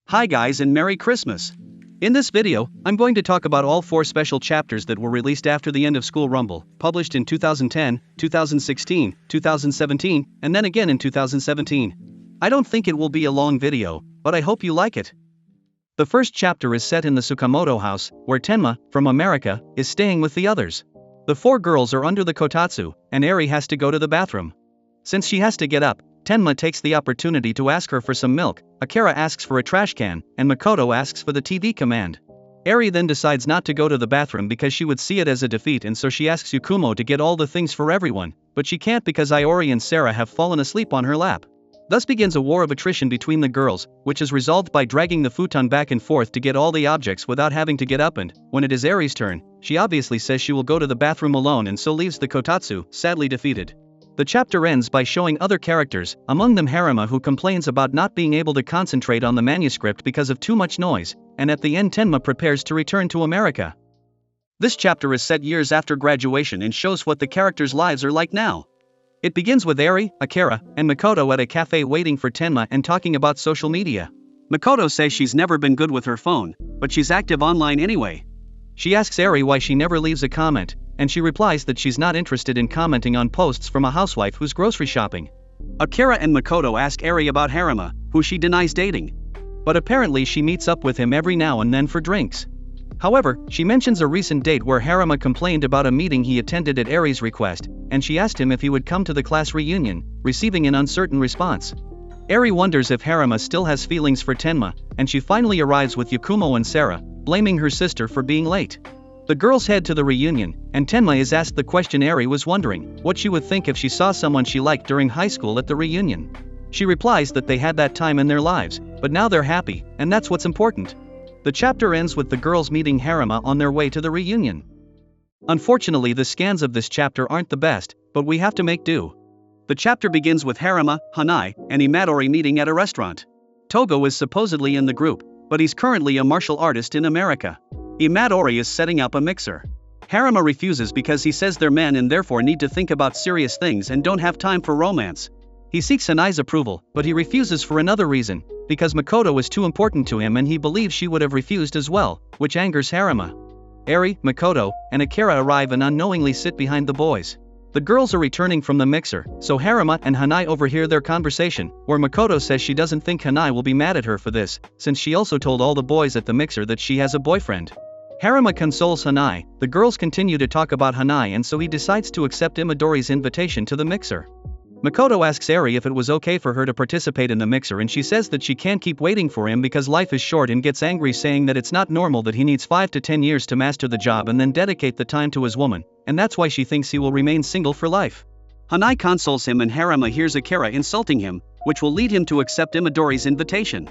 Hi guys and Merry Christmas! In this video, I'm going to talk about all 4 special chapters that were released after the end of School Rumble, published in 2010, 2016, 2017, and then again in 2017. I don't think it will be a long video, but I hope you like it. The first chapter is set in the Tsukamoto house, where Tenma, from America, is staying with the others. The 4 girls are under the kotatsu, and Eri has to go to the bathroom. Since she has to get up, Tenma takes the opportunity to ask her for some milk, Akira asks for a trash can, and Makoto asks for the TV command. Eri then decides not to go to the bathroom because she would see it as a defeat, and so she asks Yukumo to get all the things for everyone, but she can't because Iori and Sarah have fallen asleep on her lap. Thus begins a war of attrition between the girls, which is resolved by dragging the futon back and forth to get all the objects without having to get up, and, when it is Eri's turn, she obviously says she will go to the bathroom alone and so leaves the kotatsu, sadly defeated. The chapter ends by showing other characters, among them Harima, who complains about not being able to concentrate on the manuscript because of too much noise, and at the end Tenma prepares to return to America. This chapter is set years after graduation and shows what the characters' lives are like now. It begins with Eri, Akira, and Makoto at a cafe waiting for Tenma and talking about social media. Makoto says she's never been good with her phone, but she's active online anyway. She asks Eri why she never leaves a comment, and she replies that she's not interested in commenting on posts from a housewife who's grocery shopping. Akira and Makoto ask Eri about Harima, who she denies dating. But apparently she meets up with him every now and then for drinks. However, she mentions a recent date where Harima complained about a meeting he attended at Eri's request, and she asked him if he would come to the class reunion, receiving an uncertain response. Eri wonders if Harima still has feelings for Tenma, and she finally arrives with Yukumo and Sarah, blaming her sister for being late. The girls head to the reunion, and Tenma is asked the question Eri was wondering, what she would think if she saw someone she liked during high school at the reunion. She replies that they had that time in their lives, but now they're happy, and that's what's important. The chapter ends with the girls meeting Harima on their way to the reunion. Unfortunately, the scans of this chapter aren't the best, but we have to make do. The chapter begins with Harima, Hanai, and Imadori meeting at a restaurant. Togo is supposedly in the group, but he's currently a martial artist in America. Imadori is setting up a mixer. Harima refuses because he says they're men and therefore need to think about serious things and don't have time for romance. He seeks Hanai's approval, but he refuses for another reason, because Makoto is too important to him and he believes she would have refused as well, which angers Harima. Eri, Makoto, and Akira arrive and unknowingly sit behind the boys. The girls are returning from the mixer, so Harima and Hanai overhear their conversation, where Makoto says she doesn't think Hanai will be mad at her for this, since she also told all the boys at the mixer that she has a boyfriend. Harima consoles Hanai, the girls continue to talk about Hanai, and so he decides to accept Imadori's invitation to the mixer. Makoto asks Eri if it was okay for her to participate in the mixer, and she says that she can't keep waiting for him because life is short, and gets angry saying that it's not normal that he needs 5 to 10 years to master the job and then dedicate the time to his woman, and that's why she thinks he will remain single for life. Hanai consoles him and Harima hears Akira insulting him, which will lead him to accept Imadori's invitation.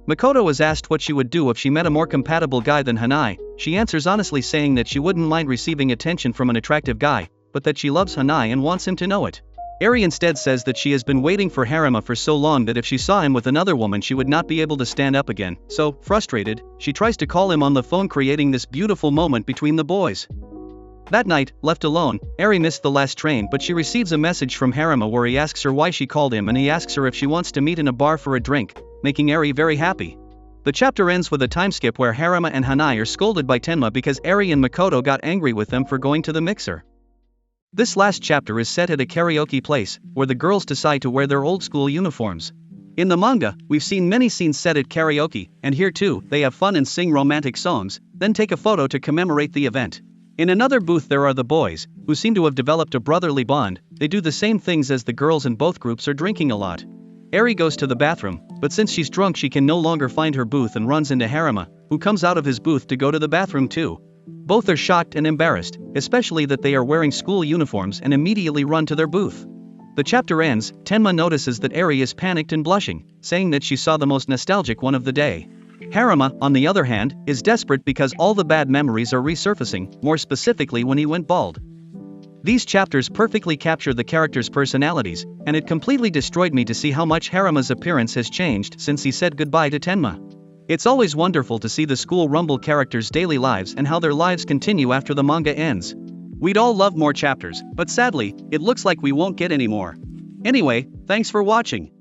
Makoto is asked what she would do if she met a more compatible guy than Hanai. She answers honestly saying that she wouldn't mind receiving attention from an attractive guy, but that she loves Hanai and wants him to know it. Eri instead says that she has been waiting for Harima for so long that if she saw him with another woman she would not be able to stand up again, so, frustrated, she tries to call him on the phone, creating this beautiful moment between the boys. That night, left alone, Eri missed the last train, but she receives a message from Harima where he asks her why she called him, and he asks her if she wants to meet in a bar for a drink, making Eri very happy. The chapter ends with a time skip where Harima and Hanai are scolded by Tenma because Eri and Makoto got angry with them for going to the mixer. This last chapter is set at a karaoke place, where the girls decide to wear their old school uniforms. In the manga, we've seen many scenes set at karaoke, and here too, they have fun and sing romantic songs, then take a photo to commemorate the event. In another booth there are the boys, who seem to have developed a brotherly bond. They do the same things as the girls and both groups are drinking a lot. Eri goes to the bathroom, but since she's drunk she can no longer find her booth and runs into Harima, who comes out of his booth to go to the bathroom too. Both are shocked and embarrassed, especially that they are wearing school uniforms, and immediately run to their booth. The chapter ends. Tenma notices that Eri is panicked and blushing, saying that she saw the most nostalgic one of the day. Harima, on the other hand, is desperate because all the bad memories are resurfacing, more specifically when he went bald. These chapters perfectly capture the characters' personalities, and it completely destroyed me to see how much Harima's appearance has changed since he said goodbye to Tenma. It's always wonderful to see the School Rumble characters' daily lives and how their lives continue after the manga ends. We'd all love more chapters, but sadly, it looks like we won't get any more. Anyway, thanks for watching.